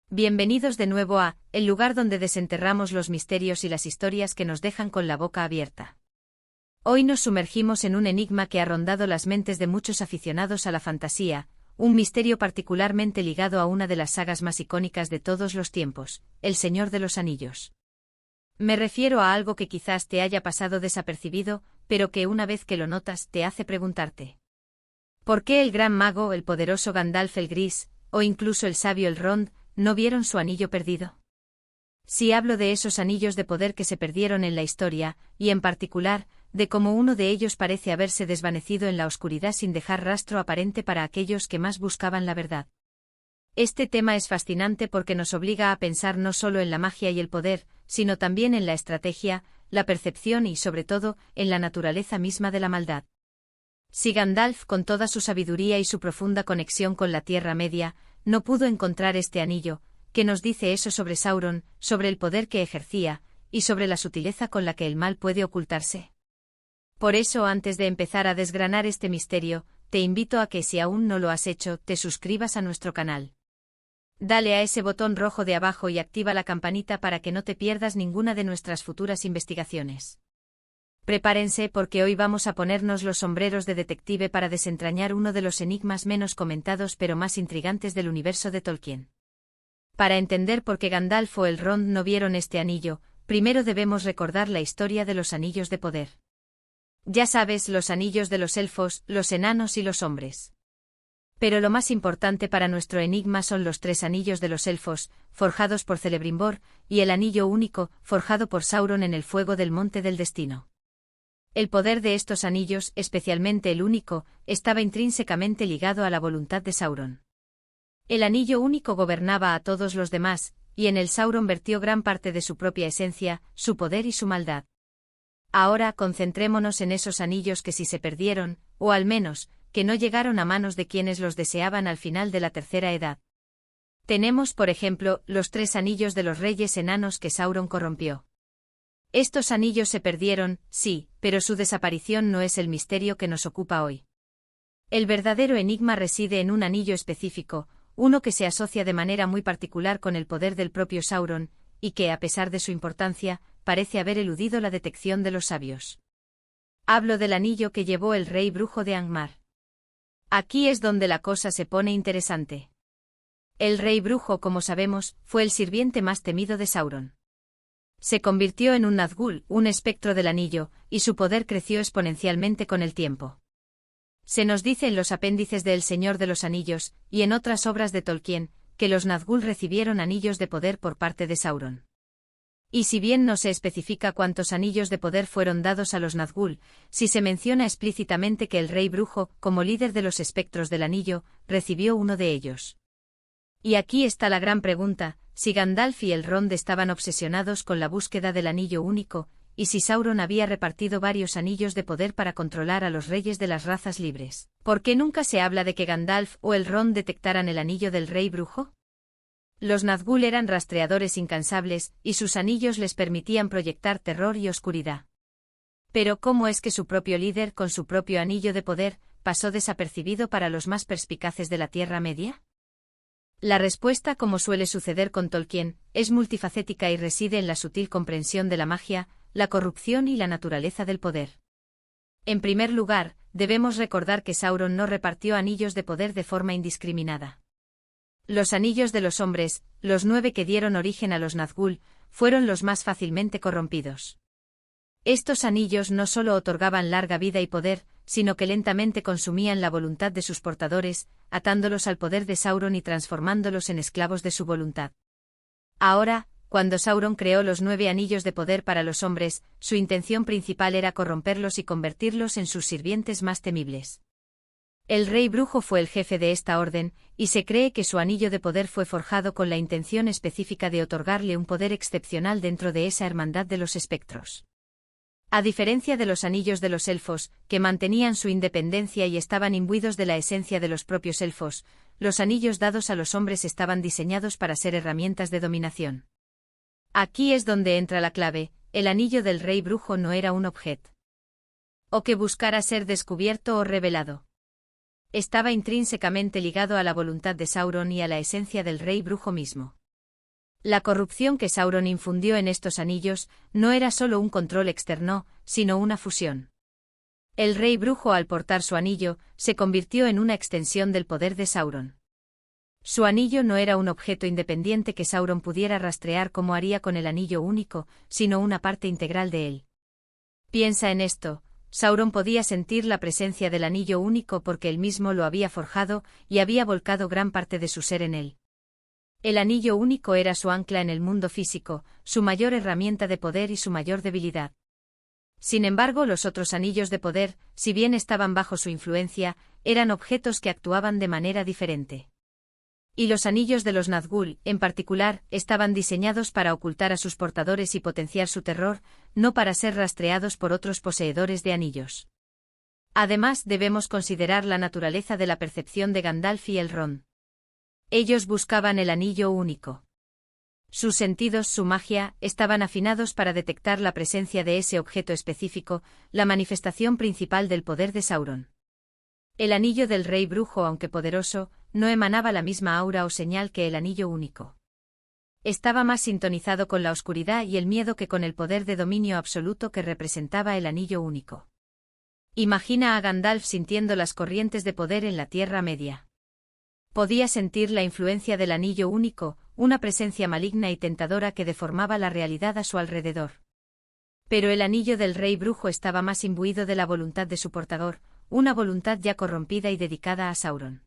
Bienvenidos de nuevo a el lugar donde desenterramos los misterios y las historias que nos dejan con la boca abierta. Hoy nos sumergimos en un enigma que ha rondado las mentes de muchos aficionados a la fantasía, un misterio particularmente ligado a una de las sagas más icónicas de todos los tiempos, El Señor de los Anillos. Me refiero a algo que quizás te haya pasado desapercibido, pero que una vez que lo notas te hace preguntarte: ¿por qué el gran mago, el poderoso Gandalf el Gris, o incluso el sabio Elrond, no vieron su anillo perdido? Si hablo de esos anillos de poder que se perdieron en la historia, y en particular, de cómo uno de ellos parece haberse desvanecido en la oscuridad sin dejar rastro aparente para aquellos que más buscaban la verdad. Este tema es fascinante porque nos obliga a pensar no solo en la magia y el poder, sino también en la estrategia, la percepción y, sobre todo, en la naturaleza misma de la maldad. Si Gandalf, con toda su sabiduría y su profunda conexión con la Tierra Media, no pudo encontrar este anillo, ¿qué nos dice eso sobre Sauron, sobre el poder que ejercía, y sobre la sutileza con la que el mal puede ocultarse? Por eso, antes de empezar a desgranar este misterio, te invito a que, si aún no lo has hecho, te suscribas a nuestro canal. Dale a ese botón rojo de abajo y activa la campanita para que no te pierdas ninguna de nuestras futuras investigaciones. Prepárense porque hoy vamos a ponernos los sombreros de detective para desentrañar uno de los enigmas menos comentados pero más intrigantes del universo de Tolkien. Para entender por qué Gandalf o Elrond no vieron este anillo, primero debemos recordar la historia de los anillos de poder. Ya sabes, los anillos de los elfos, los enanos y los hombres. Pero lo más importante para nuestro enigma son los tres anillos de los elfos, forjados por Celebrimbor, y el anillo único, forjado por Sauron en el fuego del Monte del Destino. El poder de estos anillos, especialmente el único, estaba intrínsecamente ligado a la voluntad de Sauron. El anillo único gobernaba a todos los demás, y en él Sauron vertió gran parte de su propia esencia, su poder y su maldad. Ahora concentrémonos en esos anillos que sí se perdieron, o al menos, que no llegaron a manos de quienes los deseaban al final de la Tercera Edad. Tenemos, por ejemplo, los tres anillos de los reyes enanos que Sauron corrompió. Estos anillos se perdieron, sí, pero su desaparición no es el misterio que nos ocupa hoy. El verdadero enigma reside en un anillo específico, uno que se asocia de manera muy particular con el poder del propio Sauron, y que, a pesar de su importancia, parece haber eludido la detección de los sabios. Hablo del anillo que llevó el rey brujo de Angmar. Aquí es donde la cosa se pone interesante. El rey brujo, como sabemos, fue el sirviente más temido de Sauron. Se convirtió en un Nazgûl, un espectro del anillo, y su poder creció exponencialmente con el tiempo. Se nos dice en los apéndices de El Señor de los Anillos, y en otras obras de Tolkien, que los Nazgûl recibieron anillos de poder por parte de Sauron. Y si bien no se especifica cuántos anillos de poder fueron dados a los Nazgûl, sí se menciona explícitamente que el rey brujo, como líder de los espectros del anillo, recibió uno de ellos. Y aquí está la gran pregunta: si Gandalf y Elrond estaban obsesionados con la búsqueda del anillo único, y si Sauron había repartido varios anillos de poder para controlar a los reyes de las razas libres, ¿por qué nunca se habla de que Gandalf o Elrond detectaran el anillo del rey brujo? Los Nazgûl eran rastreadores incansables, y sus anillos les permitían proyectar terror y oscuridad. Pero ¿cómo es que su propio líder, con su propio anillo de poder, pasó desapercibido para los más perspicaces de la Tierra Media? La respuesta, como suele suceder con Tolkien, es multifacética y reside en la sutil comprensión de la magia, la corrupción y la naturaleza del poder. En primer lugar, debemos recordar que Sauron no repartió anillos de poder de forma indiscriminada. Los anillos de los hombres, los 9 que dieron origen a los Nazgûl, fueron los más fácilmente corrompidos. Estos anillos no solo otorgaban larga vida y poder, sino que lentamente consumían la voluntad de sus portadores, atándolos al poder de Sauron y transformándolos en esclavos de su voluntad. Ahora, cuando Sauron creó los 9 anillos de poder para los hombres, su intención principal era corromperlos y convertirlos en sus sirvientes más temibles. El rey brujo fue el jefe de esta orden, y se cree que su anillo de poder fue forjado con la intención específica de otorgarle un poder excepcional dentro de esa hermandad de los espectros. A diferencia de los anillos de los elfos, que mantenían su independencia y estaban imbuidos de la esencia de los propios elfos, los anillos dados a los hombres estaban diseñados para ser herramientas de dominación. Aquí es donde entra la clave: el anillo del rey brujo no era un objeto o que buscara ser descubierto o revelado. Estaba intrínsecamente ligado a la voluntad de Sauron y a la esencia del rey brujo mismo. La corrupción que Sauron infundió en estos anillos no era solo un control externo, sino una fusión. El rey brujo, al portar su anillo, se convirtió en una extensión del poder de Sauron. Su anillo no era un objeto independiente que Sauron pudiera rastrear como haría con el anillo único, sino una parte integral de él. Piensa en esto: Sauron podía sentir la presencia del anillo único porque él mismo lo había forjado y había volcado gran parte de su ser en él. El anillo único era su ancla en el mundo físico, su mayor herramienta de poder y su mayor debilidad. Sin embargo, los otros anillos de poder, si bien estaban bajo su influencia, eran objetos que actuaban de manera diferente. Y los anillos de los Nazgûl, en particular, estaban diseñados para ocultar a sus portadores y potenciar su terror, no para ser rastreados por otros poseedores de anillos. Además, debemos considerar la naturaleza de la percepción de Gandalf y Elrond. Ellos buscaban el anillo único. Sus sentidos, su magia, estaban afinados para detectar la presencia de ese objeto específico, la manifestación principal del poder de Sauron. El anillo del rey brujo, aunque poderoso, no emanaba la misma aura o señal que el anillo único. Estaba más sintonizado con la oscuridad y el miedo que con el poder de dominio absoluto que representaba el anillo único. Imagina a Gandalf sintiendo las corrientes de poder en la Tierra Media. Podía sentir la influencia del anillo único, una presencia maligna y tentadora que deformaba la realidad a su alrededor. Pero el anillo del rey brujo estaba más imbuido de la voluntad de su portador, una voluntad ya corrompida y dedicada a Sauron.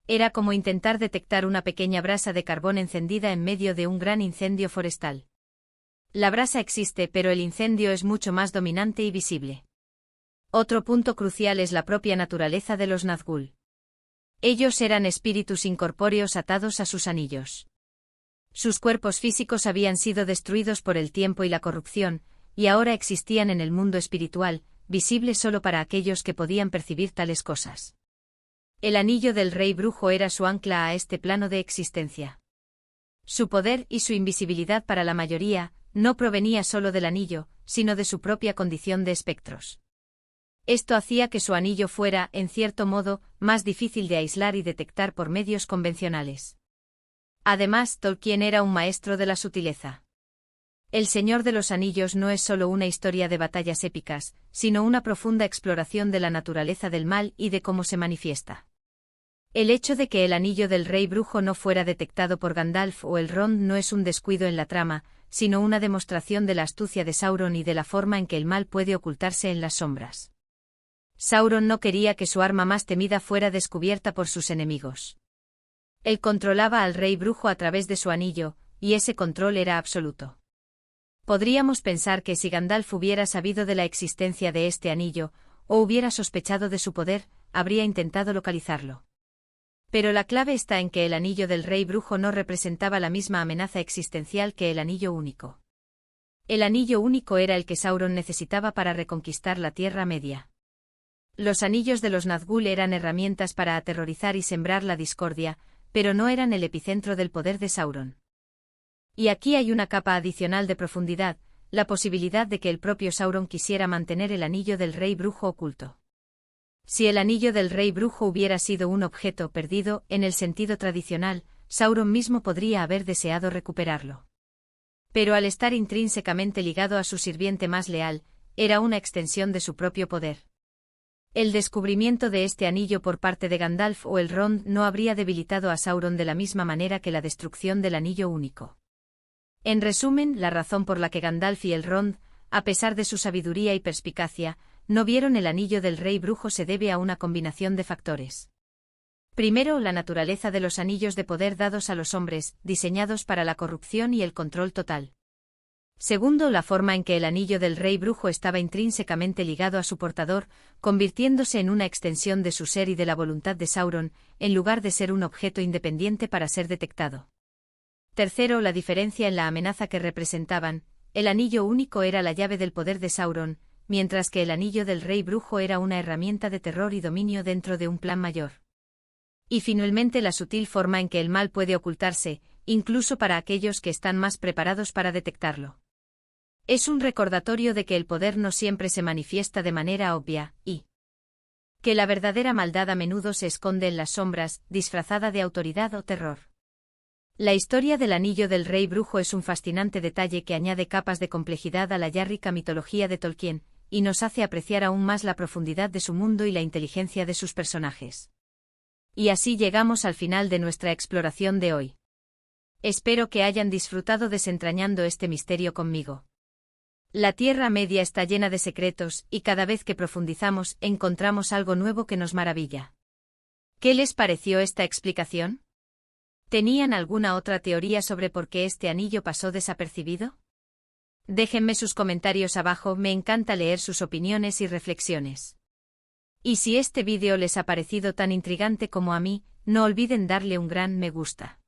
Era como intentar detectar una pequeña brasa de carbón encendida en medio de un gran incendio forestal. La brasa existe, pero el incendio es mucho más dominante y visible. Otro punto crucial es la propia naturaleza de los Nazgûl. Ellos eran espíritus incorpóreos atados a sus anillos. Sus cuerpos físicos habían sido destruidos por el tiempo y la corrupción, y ahora existían en el mundo espiritual, visible solo para aquellos que podían percibir tales cosas. El anillo del rey brujo era su ancla a este plano de existencia. Su poder y su invisibilidad para la mayoría no provenía solo del anillo, sino de su propia condición de espectros. Esto hacía que su anillo fuera, en cierto modo, más difícil de aislar y detectar por medios convencionales. Además, Tolkien era un maestro de la sutileza. El Señor de los Anillos no es solo una historia de batallas épicas, sino una profunda exploración de la naturaleza del mal y de cómo se manifiesta. El hecho de que el anillo del rey brujo no fuera detectado por Gandalf o Elrond no es un descuido en la trama, sino una demostración de la astucia de Sauron y de la forma en que el mal puede ocultarse en las sombras. Sauron no quería que su arma más temida fuera descubierta por sus enemigos. Él controlaba al rey brujo a través de su anillo, y ese control era absoluto. Podríamos pensar que si Gandalf hubiera sabido de la existencia de este anillo, o hubiera sospechado de su poder, habría intentado localizarlo. Pero la clave está en que el anillo del rey brujo no representaba la misma amenaza existencial que el anillo único. El anillo único era el que Sauron necesitaba para reconquistar la Tierra Media. Los anillos de los Nazgûl eran herramientas para aterrorizar y sembrar la discordia, pero no eran el epicentro del poder de Sauron. Y aquí hay una capa adicional de profundidad, la posibilidad de que el propio Sauron quisiera mantener el anillo del rey brujo oculto. Si el anillo del rey brujo hubiera sido un objeto perdido, en el sentido tradicional, Sauron mismo podría haber deseado recuperarlo. Pero al estar intrínsecamente ligado a su sirviente más leal, era una extensión de su propio poder. El descubrimiento de este anillo por parte de Gandalf o Elrond no habría debilitado a Sauron de la misma manera que la destrucción del anillo único. En resumen, la razón por la que Gandalf y Elrond, a pesar de su sabiduría y perspicacia, no vieron el anillo del rey brujo se debe a una combinación de factores. Primero, la naturaleza de los anillos de poder dados a los hombres, diseñados para la corrupción y el control total. Segundo, la forma en que el anillo del rey brujo estaba intrínsecamente ligado a su portador, convirtiéndose en una extensión de su ser y de la voluntad de Sauron, en lugar de ser un objeto independiente para ser detectado. Tercero, la diferencia en la amenaza que representaban. El anillo único era la llave del poder de Sauron, mientras que el anillo del rey brujo era una herramienta de terror y dominio dentro de un plan mayor. Y finalmente, la sutil forma en que el mal puede ocultarse, incluso para aquellos que están más preparados para detectarlo. Es un recordatorio de que el poder no siempre se manifiesta de manera obvia, y que la verdadera maldad a menudo se esconde en las sombras, disfrazada de autoridad o terror. La historia del Anillo del Rey Brujo es un fascinante detalle que añade capas de complejidad a la ya rica mitología de Tolkien, y nos hace apreciar aún más la profundidad de su mundo y la inteligencia de sus personajes. Y así llegamos al final de nuestra exploración de hoy. Espero que hayan disfrutado desentrañando este misterio conmigo. La Tierra Media está llena de secretos, y cada vez que profundizamos, encontramos algo nuevo que nos maravilla. ¿Qué les pareció esta explicación? ¿Tenían alguna otra teoría sobre por qué este anillo pasó desapercibido? Déjenme sus comentarios abajo, me encanta leer sus opiniones y reflexiones. Y si este vídeo les ha parecido tan intrigante como a mí, no olviden darle un gran me gusta.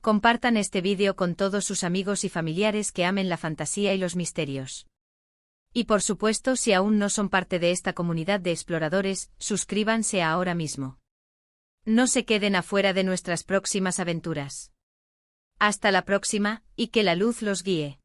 Compartan este vídeo con todos sus amigos y familiares que amen la fantasía y los misterios. Y por supuesto, si aún no son parte de esta comunidad de exploradores, suscríbanse ahora mismo. No se queden afuera de nuestras próximas aventuras. Hasta la próxima, y que la luz los guíe.